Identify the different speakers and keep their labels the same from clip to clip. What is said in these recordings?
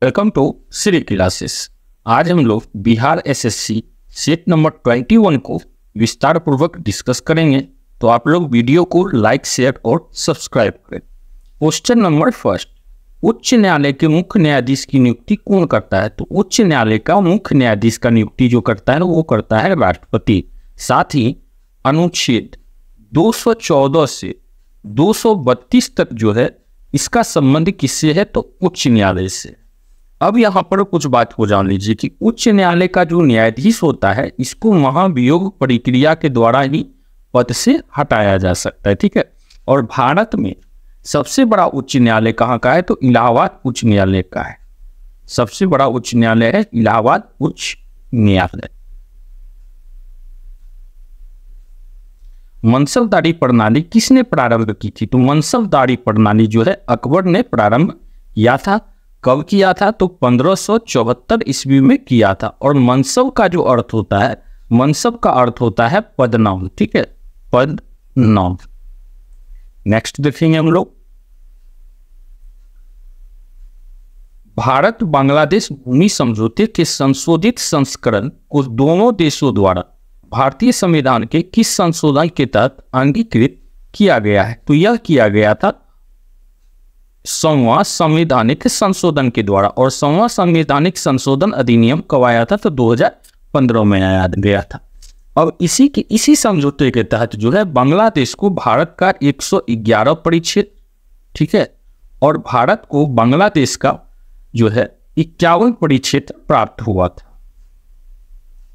Speaker 1: Welcome to Shri classes. आज हम लोग बिहार एसएससी सेट नंबर 21 को विस्तार पूर्वक डिस्कस करेंगे, तो आप लोग वीडियो को लाइक, शेयर और सब्सक्राइब करें। क्वेश्चन नंबर फर्स्ट, उच्च न्यायालय के मुख्य न्यायाधीश की नियुक्ति कौन करता है? तो उच्च न्यायालय का मुख्य न्यायाधीश का नियुक्ति जो करता है वो करता है राष्ट्रपति। साथ ही अनुच्छेद 214 से 232 तक जो है इसका संबंध किससे है? तो उच्च न्यायालय से। अब यहाँ पर कुछ बात को जान लीजिए कि उच्च न्यायालय का जो न्यायाधीश होता है इसको महाभियोग प्रक्रिया के द्वारा ही पद से हटाया जा सकता है, ठीक है। और भारत में सबसे बड़ा उच्च न्यायालय कहाँ का है? तो इलाहाबाद उच्च न्यायालय का है। सबसे बड़ा उच्च न्यायालय है इलाहाबाद उच्च न्यायालय। मनसबदारी प्रणाली किसने प्रारंभ की थी? तो मनसबदारी प्रणाली जो है अकबर ने प्रारंभ किया था। कब किया था? तो 1574 ईस्वी में किया था। और मनसब का जो अर्थ होता है, मनसब का अर्थ होता है पदनाम, ठीक है, पदनाम। नेक्स्ट देखेंगे हम लोग, भारत बांग्लादेश भूमि समझौते के संशोधित संस्करण को दोनों देशों द्वारा भारतीय संविधान के किस संशोधन के तहत अंगीकृत किया गया है? तो यह किया गया था 100वां संवैधानिक संशोधन के द्वारा। और 100वां संवैधानिक संशोधन अधिनियम कब आया था? तो 2015 में आया गया था। अब इसी समझौते के तहत जो है बांग्लादेश को भारत का 111 परिच्छेद, ठीक है, और भारत को बांग्लादेश का जो है 51 परिच्छेद प्राप्त हुआ था।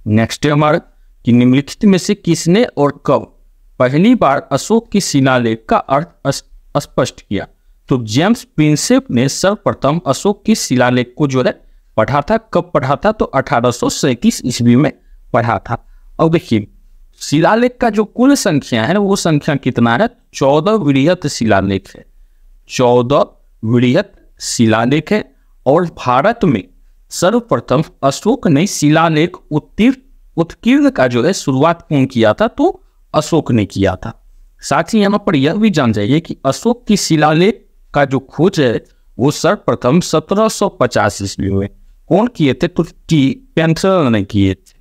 Speaker 1: नेक्स्ट है हमारा कि निम्नलिखित में से किसने और कब पहली बार अशोक की शिलालेख का अर्थ स्पष्ट किया? तो जेम्स प्रिंसेप ने सर्वप्रथम अशोक की शिलालेख को जो है पढ़ा था। कब पढ़ा था? तो 1837 ईस्वी में पढ़ा था। अब देखिए शिलालेख का जो कुल संख्या है वो संख्या कितना है? 14 वृहत शिलालेख है। 14 वृहत शिलालेख है। और भारत में सर्वप्रथम अशोक ने शिलालेख उत्कीर्ण का जो है शुरुआत कौन किया था? तो अशोक ने किया था। साथ ही यहाँ पर यह भी जान जाइए कि अशोक की शिलालेख का जो खोज है वो सर्वप्रथम 1750 ईस्वी में कौन किए थे? तो पेंथर ने किए थे,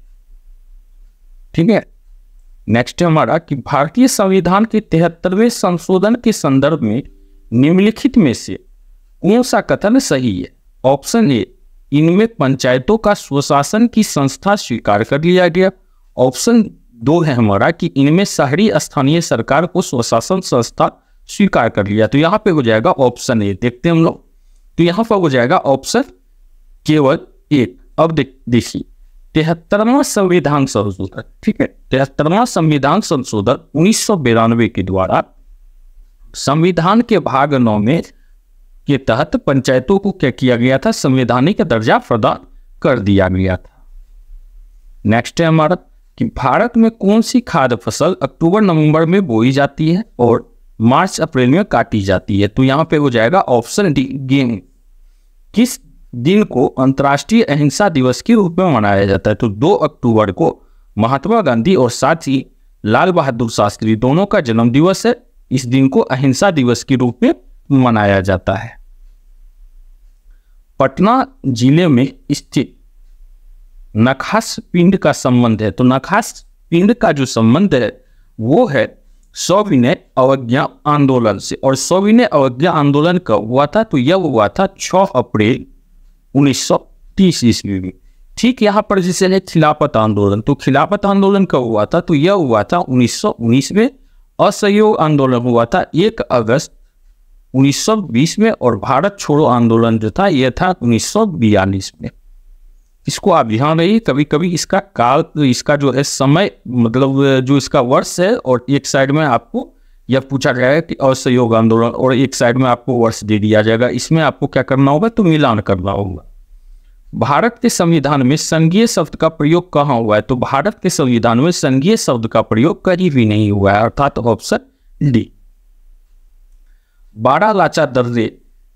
Speaker 1: ठीक है। नेक्स्ट है हमारा कि भारतीय संविधान के 73वें संशोधन के संदर्भ में निम्नलिखित में से कौन सा कथन सही है? ऑप्शन ए, इनमें पंचायतों का स्वशासन की संस्था स्वीकार कर लिया गया। ऑप्शन 2 है हमारा कि इनमें शहरी स्थानीय सरकार को स्वशासन संस्था स्वीकार कर लिया। तो यहाँ पे हो जाएगा ऑप्शन ए। देखते हैं हम लोग, तो यहाँ पर हो जाएगा ऑप्शन केवल 1। अब देखिए 73वां संविधान संशोधन, ठीक है, 73वां संविधान संशोधन 1992 के द्वारा संविधान के भाग 9 में के तहत पंचायतों को क्या किया गया था? संवैधानिक दर्जा प्रदान कर दिया गया था। नेक्स्ट है हमारा कि भारत में कौन सी खाद्य फसल अक्टूबर नवंबर में बोई जाती है और मार्च अप्रैल में काटी जाती है? तो यहाँ पे हो जाएगा ऑप्शन डी, गेहूं। किस दिन को अंतर्राष्ट्रीय अहिंसा दिवस के रूप में मनाया जाता है? तो 2 अक्टूबर को महात्मा गांधी और साथ ही लाल बहादुर शास्त्री दोनों का जन्म दिवस है। इस दिन को अहिंसा दिवस के रूप में मनाया जाता है। पटना जिले में स्थित नखास पिंड का संबंध है। तो नखास पिंड का जो संबंध है वो है सविनय अवज्ञा आंदोलन से। और सविनय अवज्ञा आंदोलन कब हुआ था? तो यह हुआ था 6 अप्रैल 1930 ईस्वी में। ठीक यहाँ पर जिसे है खिलाफत आंदोलन, तो खिलाफत आंदोलन कब हुआ था? तो यह हुआ था 1919 में। असहयोग आंदोलन हुआ था 1 अगस्त 1920 में। और भारत छोड़ो आंदोलन जो था यह था 1942 में। इसको आप ध्यान रहिए, कभी कभी इसका काल, इसका जो है समय, मतलब जो इसका वर्ष है, और एक साइड में आपको यह पूछा जाएगा कि असहयोग आंदोलन, और एक साइड में आपको वर्ष दे दिया जाएगा। इसमें आपको क्या करना होगा? तो मिलान करना होगा। भारत के संविधान में संघीय शब्द का प्रयोग कहाँ हुआ है? तो भारत के संविधान में संघीय शब्द का प्रयोग कहीं भी नहीं हुआ है, अर्थात ऑप्शन डी। बारालाचा दर्रे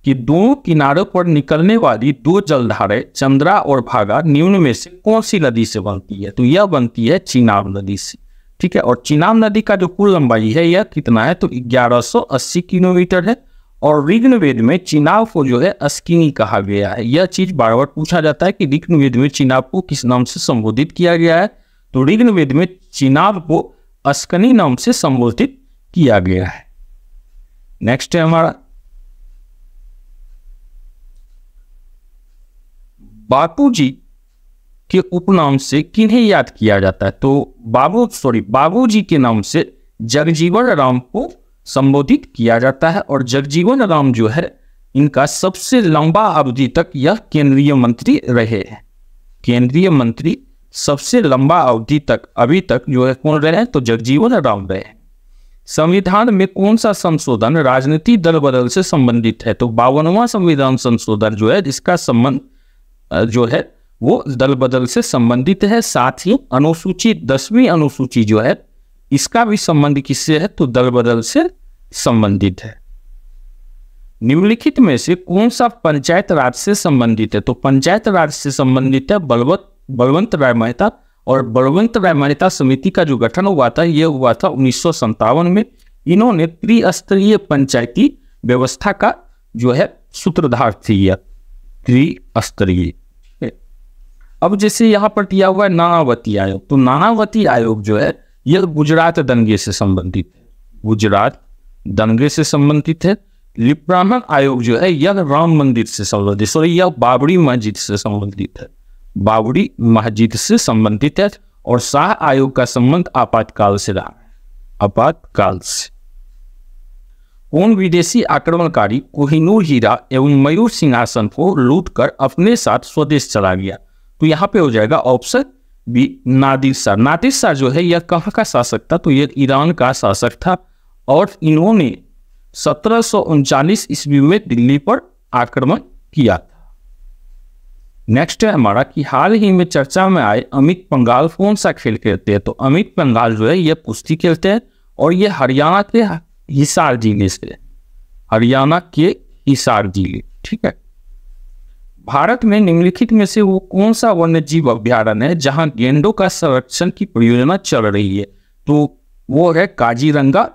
Speaker 1: कि दोनों किनारों पर निकलने वाली 2 जलधाराएं चंद्रा और भागा निम्न में से कौन सी नदी से बनती है? तो यह बनती है चिनाब नदी से, ठीक है। और चिनाब नदी का जो कुल लंबाई है यह कितना है? तो 1180 किलोमीटर है। और ऋग्वेद में चिनाब को जो है अस्किनी कहा गया है। यह चीज बार बार पूछा जाता है कि ऋग्वेद में चिनाब को किस नाम से संबोधित किया गया है, तो ऋग्वेद में चिनाब को अस्कनी नाम से संबोधित किया गया है। नेक्स्ट है हमारा बापूजी के उपनाम से किन्हें याद किया जाता है, तो बाबूजी के नाम से जगजीवन राम को संबोधित किया जाता है। और जगजीवन राम जो है इनका सबसे लंबा अवधि तक यह केंद्रीय मंत्री रहे हैं। केंद्रीय मंत्री सबसे लंबा अवधि तक अभी तक जो है कौन रहे हैं, तो जगजीवन राम रहे हैं। संविधान में कौन सा संशोधन राजनीतिक दल बदल से संबंधित है, तो 52वां संविधान संशोधन जो है जिसका संबंध जो है वो दल बदल से संबंधित है। साथ ही अनुसूची 10वीं अनुसूची जो है इसका भी संबंध किससे है, तो दल बदल से संबंधित है। निम्नलिखित में से कौन सा पंचायत राज से संबंधित है, तो पंचायत राज से संबंधित है बलवंत राय मेहता। और बलवंत राय मेहता समिति का जो गठन हुआ था यह हुआ था 1957 में। इन्होंने त्रिस्तरीय पंचायती व्यवस्था का जो है सूत्रधार थी, यह त्रिस्तरीय। अब जैसे यहाँ पर दिया हुआ है नानावती आयोग, तो नानावती आयोग जो है यह गुजरात दंगे से संबंधित है, गुजरात दंगे से संबंधित है। लिप्रामन आयोग जो है यह राम मंदिर से संबंधित, सॉरी यह बाबरी मस्जिद से संबंधित है, बाबरी मस्जिद से संबंधित है। और शाह आयोग का संबंध आपातकाल से रहा है, आपातकाल से। कौन विदेशी आक्रमणकारी कोहिनूर हीरा एवं मयूर सिंहासन को लूटकर अपने साथ स्वदेश चला गया, तो यहाँ पे हो जाएगा ऑप्शन बी नादिर शाह। नादिर शाह जो है यह कहाँ का शासक था, तो यह ईरान का शासक था। और इन्होंने 1739 ईस्वी में दिल्ली पर आक्रमण किया था। नेक्स्ट है हमारा कि हाल ही में चर्चा में आए अमित पंघाल कौन सा खेल खेलते हैं, तो अमित पंघाल जो है यह कुश्ती खेलते हैं और ये हरियाणा के हिसार जिले से, हरियाणा के हिसार जिले, ठीक है। भारत में निम्नलिखित में से वो कौन सा वन्यजीव अभ्यारण्य है जहां गेंडों का संरक्षण की परियोजना चल रही है, तो वो है काजीरंगा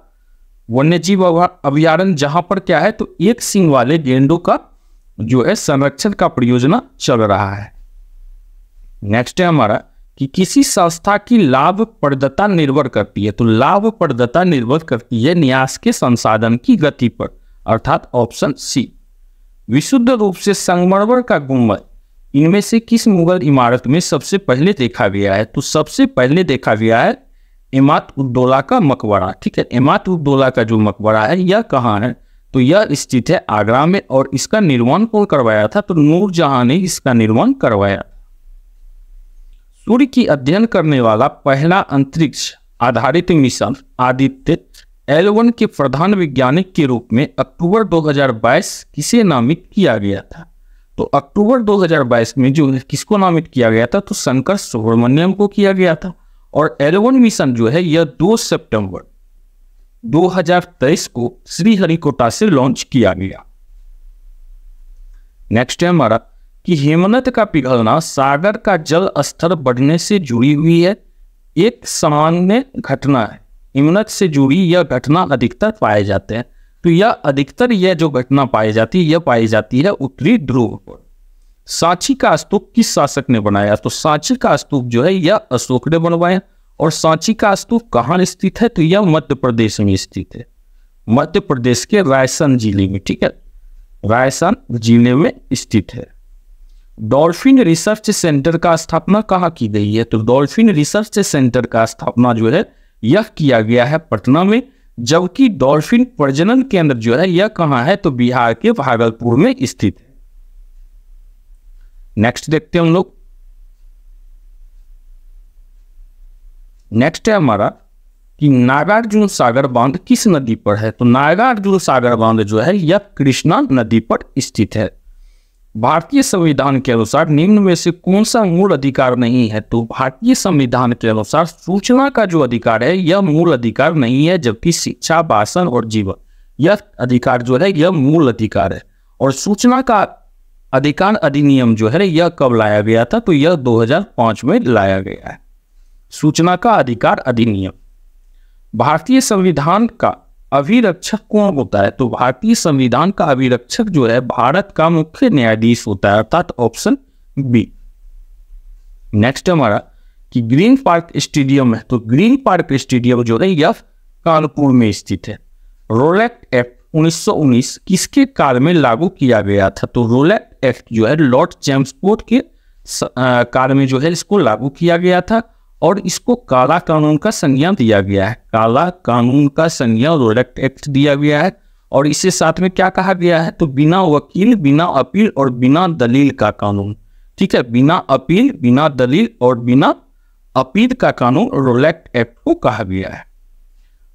Speaker 1: वन्यजीव अभ्यारण्य, जहां पर क्या है, तो एक सींग वाले गेंडों का जो है संरक्षण का परियोजना चल रहा है। नेक्स्ट है हमारा कि किसी संस्था की लाभप्रदता निर्भर करती है, तो लाभप्रदता निर्भर करती है न्यास के संसाधन की गति पर, अर्थात ऑप्शन सी। विशुद्ध रूप से संगमरमर का गुंबद इनमें से किस मुगल इमारत में सबसे पहले देखा गया है, तो सबसे पहले देखा गया है इमाद-उद-दौला का मकबरा, ठीक है। इमाद-उद-दौला का जो मकबरा है यह कहाँ है, तो यह स्थित है आगरा में। और इसका निर्माण कौन करवाया था, तो नूरजहां ने इसका निर्माण करवाया। सूर्य की अध्ययन करने वाला पहला अंतरिक्ष आधारित मिशन आदित्य L1 के प्रधान वैज्ञानिक के रूप में अक्टूबर 2022 किसे नामित किया गया था, तो अक्टूबर 2022 में जो किसको नामित किया गया था, तो शंकर सुब्रमण्यम को किया गया था। और L1 मिशन जो है यह 2 सितंबर 2023 को श्रीहरिकोटा से लॉन्च किया गया। नेक्स्ट है हमारा कि हिमनद का पिघलना सागर का जल स्तर बढ़ने से जुड़ी हुई है, एक सामान्य घटना है। हिमनद से जुड़ी यह घटना अधिकतर पाए जाते हैं, तो यह अधिकतर यह जो घटना पाई जाती है यह पाई जाती है उत्तरी ध्रुव पर। सांची का स्तूप किस शासक ने बनाया, तो सांची का स्तूप जो है यह अशोक ने बनवाया। और सांची का स्तूप कहाँ स्थित है, तो यह मध्य प्रदेश में स्थित है, मध्य प्रदेश के रायसेन जिले में, ठीक है, रायसेन जिले में स्थित है। डॉल्फिन रिसर्च सेंटर का स्थापना कहाँ की गई है, तो डॉल्फिन रिसर्च सेंटर का स्थापना जो है यह किया गया है पटना में। जबकि डॉल्फिन प्रजनन केंद्र जो है यह कहाँ है, तो बिहार के भागलपुर में स्थित है। नेक्स्ट देखते हैं हम लोग। नेक्स्ट है हमारा कि नागार्जुन सागर बांध किस नदी पर है, तो नागार्जुन सागर बांध जो है यह कृष्णा नदी पर स्थित है। भारतीय संविधान के अनुसार निम्न में से कौन सा मूल अधिकार नहीं है, तो भारतीय संविधान के अनुसार सूचना का जो अधिकार है यह मूल अधिकार नहीं है, जबकि शिक्षा, भाषण और जीवन यह अधिकार जो है यह मूल अधिकार है। और सूचना का अधिकार अधिनियम जो है यह कब लाया गया था, तो यह 2005 में लाया गया है। सूचना का अधिकार अधिनियम भारतीय संविधान का अभिरक्षक कौन होता है? तो भारतीय संविधान का अभिरक्षक जो है भारत का मुख्य न्यायाधीश होता है, अर्थात ऑप्शन बी। नेक्स्ट हमारा कि ग्रीन पार्क स्टेडियम है, तो ग्रीन पार्क स्टेडियम जो है यह कानपुर में स्थित है। रोलैक्ट एक्ट 1919 किसके काल में लागू किया गया था? तो रोलैक्ट एक्ट जो है लॉर्ड चैम्सफोर्ड के काल में जो है इसको लागू किया गया था और इसको काला कानून का संज्ञा दिया गया है। काला कानून का संज्ञा रोलैक्ट एक्ट दिया गया है और इसे साथ में क्या कहा गया है? तो बिना वकील, बिना अपील और बिना दलील का कानून। ठीक है, बिना अपील, बिना दलील और बिना अपील का कानून रोलैक्ट एक्ट को कहा गया है।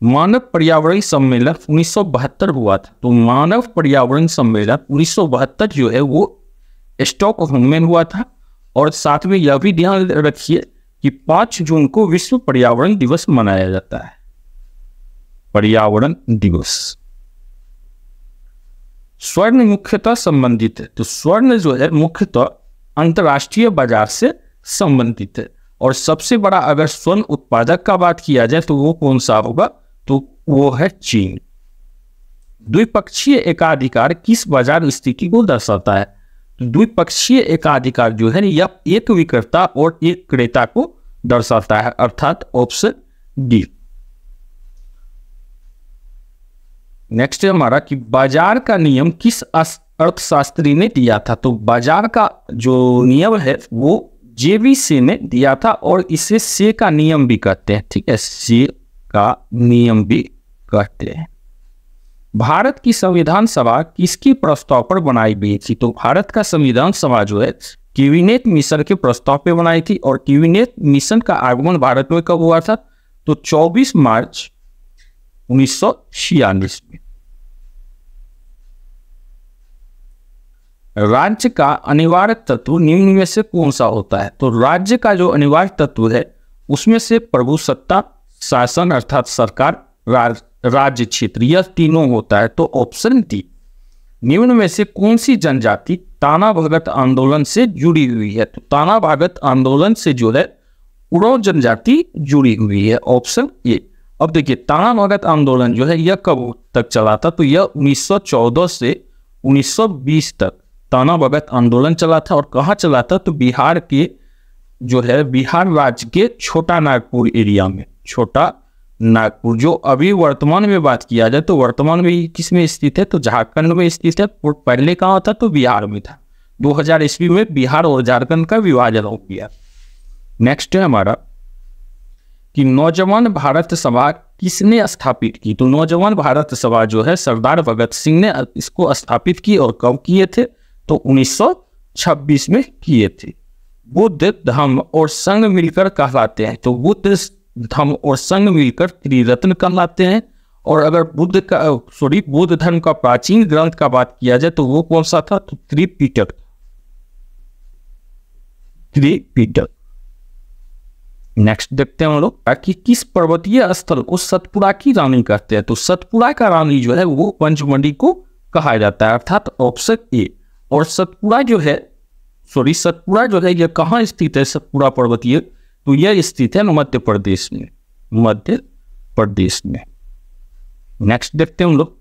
Speaker 1: मानव पर्यावरण सम्मेलन 1972 हुआ था, तो मानव पर्यावरण सम्मेलन 1972 जो है वो स्टॉकहोम में हुआ था। और साथ में यह भी ध्यान रखिए कि 5 जून को विश्व पर्यावरण दिवस मनाया जाता है। पर्यावरण दिवस। स्वर्ण मुख्यतः संबंधित है, तो स्वर्ण जो है मुख्यतः अंतर्राष्ट्रीय बाजार से संबंधित है। और सबसे बड़ा अगर स्वर्ण उत्पादक का बात किया जाए तो वो कौन सा होगा? तो वो है चीन। द्विपक्षीय एकाधिकार किस बाजार स्थिति को दर्शाता है? तो द्विपक्षीय एकाधिकार जो है यह एक विक्रेता और एक क्रेता को दर्शाता है, अर्थात ऑप्शन डी। नेक्स्ट है हमारा कि बाजार का नियम किस अर्थशास्त्री ने दिया था? तो बाजार का जो नियम है वो जेबी से ने दिया था और इसे से का नियम भी कहते हैं। ठीक है, से का नियम भी कहते हैं। भारत की संविधान सभा किसके प्रस्ताव पर बनाई गई थी? तो भारत का संविधान सभा जो है कैबिनेट मिशन के प्रस्ताव पे बनाई थी और कैबिनेट मिशन का आगमन भारत में कब हुआ था? तो 24 मार्च 1946 में। राज्य का अनिवार्य तत्व निम्न में से कौन सा होता है? तो राज्य का जो अनिवार्य तत्व है उसमें से प्रभुसत्ता, शासन अर्थात सरकार, राज्य क्षेत्र, यह तीनों होता है, तो ऑप्शन डी। निम्न में से कौन सी जनजाति ताना भगत आंदोलन से जुड़ी हुई है? तो ताना भगत आंदोलन से जो है उरांव जनजाति जुड़ी हुई है, ऑप्शन ए। अब देखिए ताना भगत आंदोलन जो है यह कब तक चला था? तो यह 1914 से 1920 तक ताना भगत आंदोलन चला था। और कहाँ चला था? तो बिहार के जो है बिहार राज्य के छोटा नागपुर एरिया में। छोटा नागपुर जो अभी वर्तमान में बात किया जाए तो वर्तमान में किस में स्थित है? तो झारखंड में स्थित है। और पहले कहाँ था? तो बिहार में था। 2000 ईस्वी में बिहार और झारखंड का विभाजन हो गया। नेक्स्ट है हमारा कि नौजवान भारत सभा किसने स्थापित की? तो नौजवान भारत सभा जो है सरदार भगत सिंह ने इसको स्थापित की और कब किए थे? तो 1926 में किए थे। बुद्ध, धम्म और संघ मिलकर कहलाते हैं, तो बुद्ध, धम्म और संघ मिलकर त्रिरत्न कहलाते हैं। और अगर बुद्ध धर्म का प्राचीन ग्रंथ का बात किया जाए तो वो कौन सा था? तो त्रिपिटक। त्रिपिटक। नेक्स्ट देखते हैं हम लोग कि किस पर्वतीय स्थल को सतपुड़ा की रानी कहते हैं? तो सतपुड़ा का रानी जो है वो पंचमढ़ी को कहा जाता है, अर्थात ऑप्शन ए। और सतपुड़ा जो है यह कहाँ स्थित है? सतपुड़ा पर्वतीय, तो यह स्थित है मध्य प्रदेश में। मध्य प्रदेश में। नेक्स्ट देखते हैं हम लोग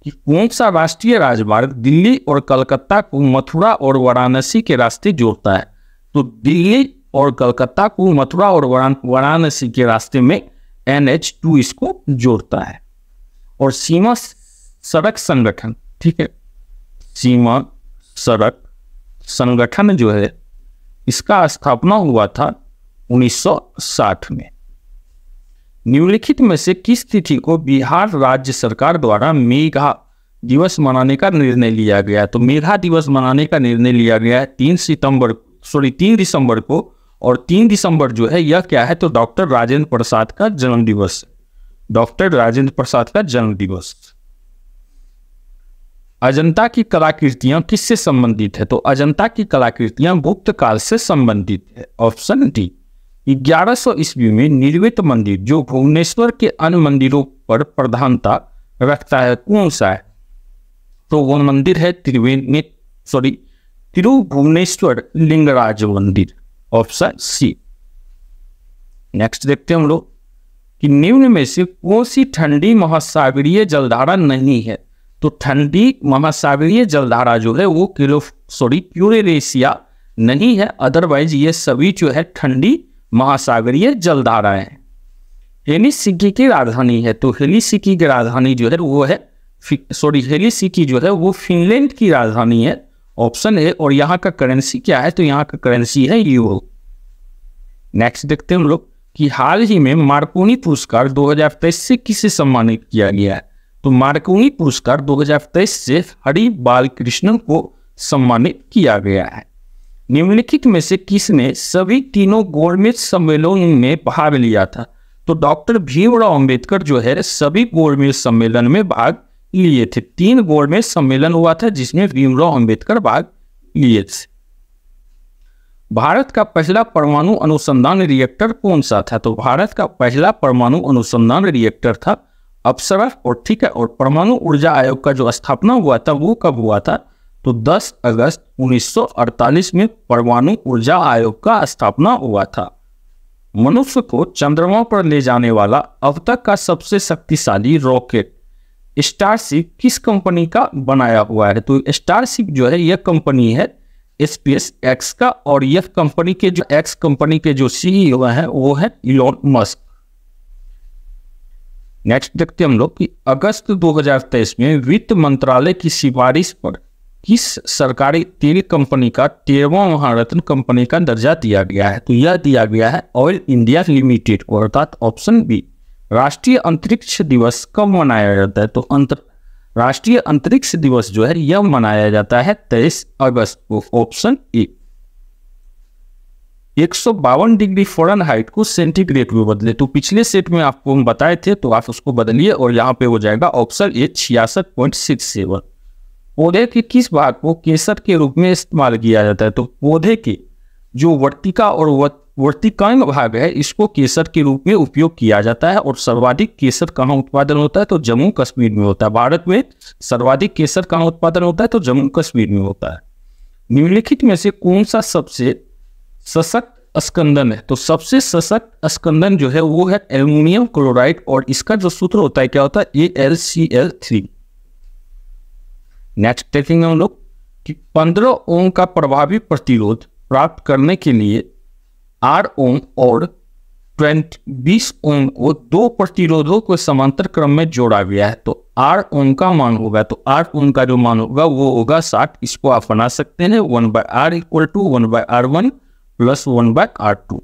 Speaker 1: कि कौन सा राष्ट्रीय राजमार्ग दिल्ली और कलकत्ता को मथुरा और वाराणसी के रास्ते जोड़ता है? तो दिल्ली और कलकत्ता को मथुरा और वाराणसी के रास्ते में NH2 इसको जोड़ता है। और सीमा सड़क संगठन, ठीक है, सीमा सड़क संगठन जो है इसका स्थापना हुआ था 1960 में। निम्नलिखित में से किस तिथि को बिहार राज्य सरकार द्वारा मेघा दिवस मनाने का निर्णय लिया गया? तो मेघा दिवस मनाने का निर्णय लिया गया है 3 दिसंबर को। और 3 दिसंबर जो है यह क्या है? तो डॉक्टर राजेंद्र प्रसाद का जन्म दिवस। डॉक्टर राजेंद्र प्रसाद का जन्म दिवस। अजंता की कलाकृतियां किससे संबंधित है? तो अजंता की कलाकृतियां गुप्त काल से संबंधित है, ऑप्शन डी। 1100 ईस्वी में निर्मित मंदिर जो भुवनेश्वर के अन्य मंदिरों पर प्रधानता रखता है कौन सा है? तो वह मंदिर है तिरुभुवनेश्वर लिंगराज मंदिर, ऑप्शन सी। नेक्स्ट देखते हैं हम लोग कि निम्न में से कौन सी ठंडी महासागरीय जलधारा नहीं है। तो ठंडी महासागरीय जलधारा जो है वो क्यूरेरेशिया नहीं है, अदरवाइज ये सभी जो है ठंडी महासागरीय जलधाराएं हैं। हेलिसिंकी की राजधानी है, तो हेलिसिंकी की राजधानी जो है वो है हेलिसिंकी जो है वो फिनलैंड की राजधानी है, ऑप्शन है। और यहाँ का करेंसी क्या है, तो यहाँ का करेंसी है यूरो। नेक्स्ट देखते हैं हम लोग कि हाल ही में मार्कोनी पुरस्कार 2023 से किसे सम्मानित किया गया है। तो मार्कोनी पुरस्कार 2023 से हरि बालकृष्णन को सम्मानित किया गया है। निम्नलिखित में से किसने सभी तीनों गोलमेज सम्मेलनों में भाग लिया था। तो डॉक्टर भीमराव अंबेडकर जो है सभी गोलमेज सम्मेलन में भाग लिए थे। 3 गोलमेज सम्मेलन हुआ था जिसमें भीमराव अंबेडकर भाग लिए थे। भारत का पहला परमाणु अनुसंधान रिएक्टर कौन सा था। तो भारत का पहला परमाणु अनुसंधान रिएक्टर था अप्सरा। और ठीक है, और परमाणु ऊर्जा आयोग का जो स्थापना हुआ था वो कब हुआ था, तो 10 अगस्त 1948 में परमाणु ऊर्जा आयोग का स्थापना हुआ था। मनुष्य को चंद्रमा पर ले जाने वाला अब तक का सबसे शक्तिशाली रॉकेट स्टारशिप किस कंपनी का बनाया हुआ है। तो स्टारशिप जो है यह कंपनी है स्पेस एक्स का, और यह कंपनी के जो एक्स कंपनी के जो सीईओ है वो है इलॉन मस्क। नेक्स्ट देखते हैं हम लोग कि अगस्त 2023 में वित्त मंत्रालय की सिफारिश पर किस सरकारी तेल कंपनी का 13वां महारत्न कंपनी का दर्जा दिया गया है। तो यह दिया गया है ऑयल इंडिया लिमिटेड को, अर्थात ऑप्शन बी। राष्ट्रीय अंतरिक्ष दिवस कब मनाया जाता है। तो राष्ट्रीय अंतरिक्ष दिवस जो है यह मनाया जाता है 23 अगस्त को, ऑप्शन ए। 152 डिग्री फ़ारेनहाइट को सेंटीग्रेड में बदले। तो पिछले सेट में आपको हम बताए थे, तो आप उसको बदलिए और यहाँ पे हो जाएगा ऑप्शन ए 66.67। पौधे के किस भाग को केसर के रूप में इस्तेमाल किया जाता है। तो पौधे के जो वर्तिका और वर्तिकांग भाग है इसको केसर के रूप में उपयोग किया जाता है। और सर्वाधिक केसर कहाँ उत्पादन होता है, तो जम्मू कश्मीर में होता है। भारत में सर्वाधिक केसर कहाँ उत्पादन होता है, तो जम्मू कश्मीर में होता है। निम्नलिखित में से कौन सा सबसे सशक्त स्कंदन है। तो सबसे सशक्त स्कंदन जो है वो है एल्युमिनियम क्लोराइड, और इसका जो सूत्र होता है क्या होता है, AlCl3। नेक्स्ट देखेंगे हम लोग कि 15 ओम का प्रभावी प्रतिरोध प्राप्त करने के लिए 8 ओम और 20 ओम को 2 प्रतिरोधों को समांतर क्रम में जोड़ा गया है। तो 8 ओम का मान होगा, तो 8 ओम का जो मान होगा वो होगा 60। इसको आप बना सकते हैं 1/R = 1/R1 + 1/R2।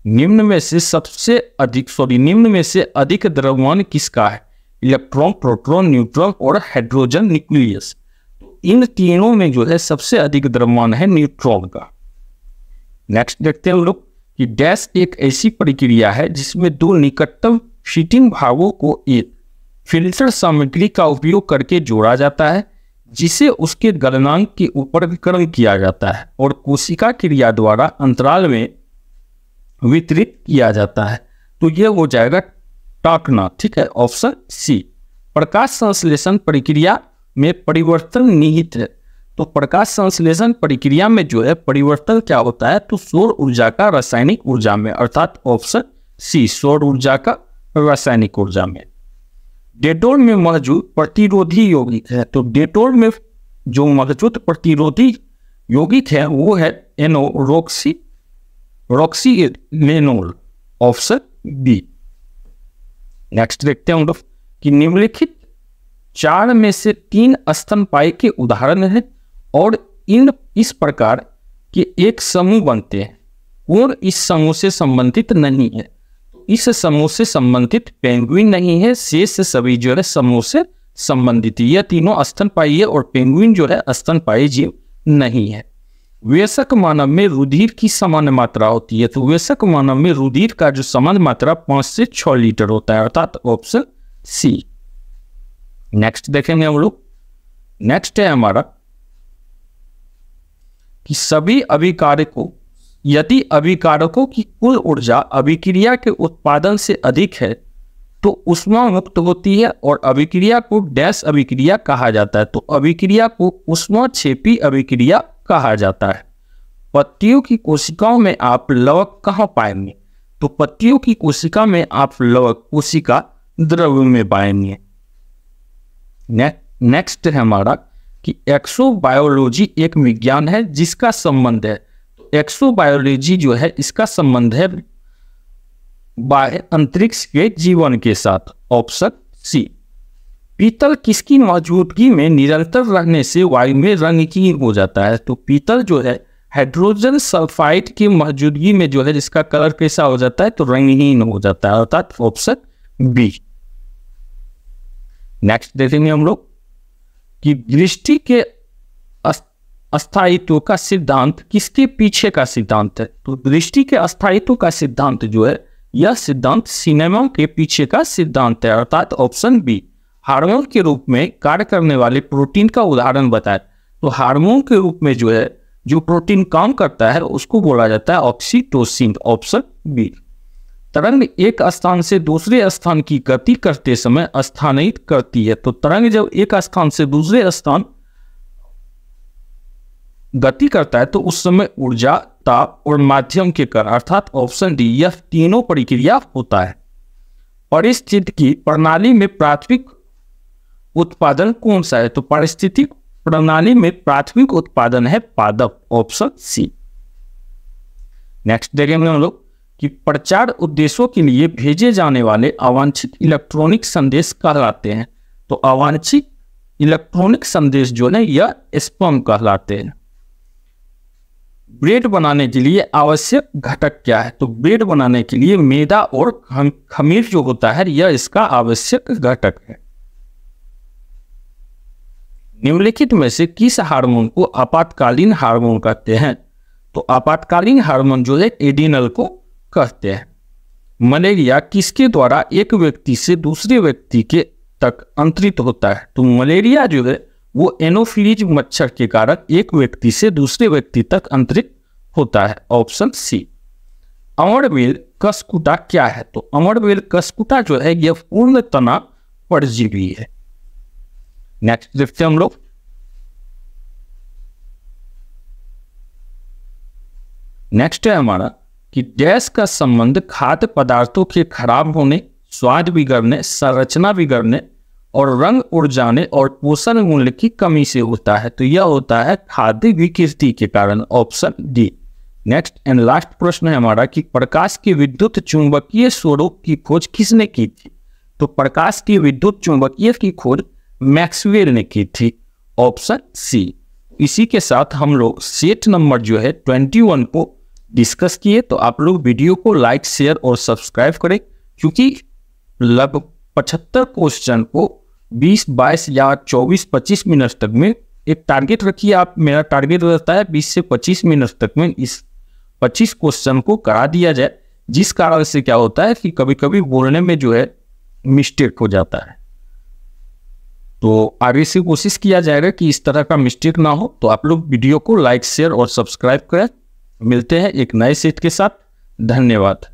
Speaker 1: निम्न में से अधिक द्रव्यमान किसका है। इलेक्ट्रॉन, प्रोटॉन, न्यूट्रॉन और हाइड्रोजन न्यूक्लियस। तो इन तीनों में जो है सबसे अधिक द्रव्यमान है न्यूट्रॉन का। नेक्स्ट देखते हैं हम लोग कि डैश एक ऐसी प्रक्रिया है जिसमें 2 निकटतम फिटिंग भागों को एक फिल्टर सामग्री का उपयोग करके जोड़ा जाता है, जिसे उसके गलनांक के ऊपर विकर्ण किया जाता है और कोशिका क्रिया द्वारा अंतराल में वितरित किया जाता है। तो यह हो जाएगा टाकना, ठीक है, ऑप्शन सी। प्रकाश संश्लेषण प्रक्रिया में परिवर्तन निहित है। तो प्रकाश संश्लेषण प्रक्रिया में जो है परिवर्तन क्या होता है, तो सौर ऊर्जा का रासायनिक ऊर्जा में, अर्थात ऑप्शन सी, सौर ऊर्जा का रासायनिक ऊर्जा में। डेटोल में मौजूद प्रतिरोधी यौगिक है। तो डेटोल में जो मौजूद प्रतिरोधी यौगिक है वो है रॉक्सीलेनोल, ऑप्शन बी। नेक्स्ट देखते हैं हम लोग कि निम्नलिखित 4 में से 3 स्तनपायी के उदाहरण हैं और इस प्रकार के एक समूह बनते हैं और इस समूह से संबंधित नहीं है। इस समूह से संबंधित पेंगुइन नहीं है, शेष सभी जो है समूह से संबंधित। यह तीनों स्तनपायी है और पेंगुइन जो है स्तनपायी जीव नहीं है। वयस्क मानव में रुधिर की सामान्य मात्रा होती है। तो वयस्क मानव में रुधिर का जो सामान्य मात्रा 5 से 6 लीटर होता है, अर्थात ऑप्शन सी। नेक्स्ट देखेंगे हम लोग। नेक्स्ट है हमारा कि सभी अभिकारकों, यदि अभिकारकों की कुल ऊर्जा अभिक्रिया के उत्पादन से अधिक है तो ऊष्मा मुक्त होती है और अभिक्रिया को डैश अभिक्रिया कहा जाता है। तो अभिक्रिया को ऊष्माक्षेपी अभिक्रिया कहा जाता है। पत्तियों की कोशिकाओं में आप लवक कहाँ पाएंगे। तो पत्तियों की कोशिका में आप लवक कोशिका द्रव्य में पाएंगे। नेक्स्ट है हमारा कि एक्सोबायोलॉजी एक विज्ञान है जिसका संबंध है, तो एक्सोबायोलॉजी जो है इसका संबंध है बाह्य अंतरिक्ष के जीवन के साथ। Option C. पीतल किसकी मौजूदगी में निरंतर रहने से वायु में रंगहीन हो जाता है, तो पीतल जो है हाइड्रोजन सल्फाइड की मौजूदगी में जो है इसका कलर कैसा हो जाता है, तो रंगहीन हो जाता है, अर्थात ऑप्शन बी। नेक्स्ट देखेंगे हम लोग कि दृष्टि के अस्थायित्व का सिद्धांत किसके पीछे का सिद्धांत है, तो दृष्टि के अस्थायित्व का सिद्धांत जो है यह सिद्धांत सिनेमा के पीछे का सिद्धांत है, अर्थात ऑप्शन बी। हार्मोन के रूप में कार्य करने वाले प्रोटीन का उदाहरण बताएं, तो हार्मोन के रूप में जो है जो प्रोटीन काम करता है उसको बोला जाता है ऑक्सीटोसिन, ऑप्शन बी। तरंग एक स्थान से दूसरे स्थान की गति करते समय स्थानांतरित करती है, तो तरंग जब एक स्थान से दूसरे स्थान गति करता है तो उस समय ऊर्जा, ताप और माध्यम के कारण, अर्थात ऑप्शन डी, यह तीनों प्रक्रिया होता है। पारिस्थितिकी प्रणाली में प्राथमिक उत्पादन कौन सा है, तो पारिस्थितिक प्रणाली में प्राथमिक उत्पादन है पादप, ऑप्शन सी। नेक्स्ट देखेंगे हम लोग कि प्रचार उद्देश्यों के लिए भेजे जाने वाले अवांछित इलेक्ट्रॉनिक संदेश कहलाते हैं, तो अवांछित इलेक्ट्रॉनिक संदेश जो है यह स्पैम कहलाते हैं। ब्रेड बनाने के लिए आवश्यक घटक क्या है, तो ब्रेड बनाने के लिए मैदा और खमीर जो होता है यह इसका आवश्यक घटक है। निम्नलिखित में से किस हार्मोन को आपातकालीन हार्मोन कहते हैं, तो आपातकालीन हार्मोन जो है एड्रिनल को कहते हैं। मलेरिया किसके द्वारा एक व्यक्ति से दूसरे व्यक्ति के तक अंतरित होता है, तो मलेरिया जो है वो एनोफिलीज मच्छर के कारण एक व्यक्ति से दूसरे व्यक्ति तक अंतरित होता है, ऑप्शन सी। अमरबेल कसकुटा क्या है, तो अमरबेल कसकुटा जो है यह पूर्ण तना परजीवी है। नेक्स्ट देखते हैं हम लोग नेक्स्ट है हमारा कि डैश का संबंध खाद्य पदार्थों के खराब होने, स्वाद बिगड़ने, संरचना बिगड़ने और रंग उड़ जाने और पोषण मूल्य की कमी से होता है, तो यह होता है खाद्य विकृति के कारण, option D. Next and last प्रश्न है हमारा कि प्रकाश के विद्युत चुंबकीय स्वरूप की खोज किसने की थी, तो प्रकाश की विद्युत चुंबकीय की खोज मैक्सवेल ने की थी, ऑप्शन सी। इसी के साथ हम लोग सेट नंबर जो है 21 को डिस्कस किए, तो आप लोग वीडियो को लाइक, शेयर और सब्सक्राइब करें, क्योंकि लगभग 75 क्वेश्चन को 20, 22 या 24, 25 मिनट तक में एक टारगेट रखिए आप। मेरा टारगेट रहता है 20 से 25 मिनट तक में इस 25 क्वेश्चन को करा दिया जाए, जिस कारण से क्या होता है कि कभी कभी बोलने में जो है मिस्टेक हो जाता है। तो आगे से कोशिश किया जाएगा कि इस तरह का मिस्टेक ना हो, तो आप लोग वीडियो को लाइक, शेयर और सब्सक्राइब करें। मिलते हैं एक नए सेट के साथ, धन्यवाद।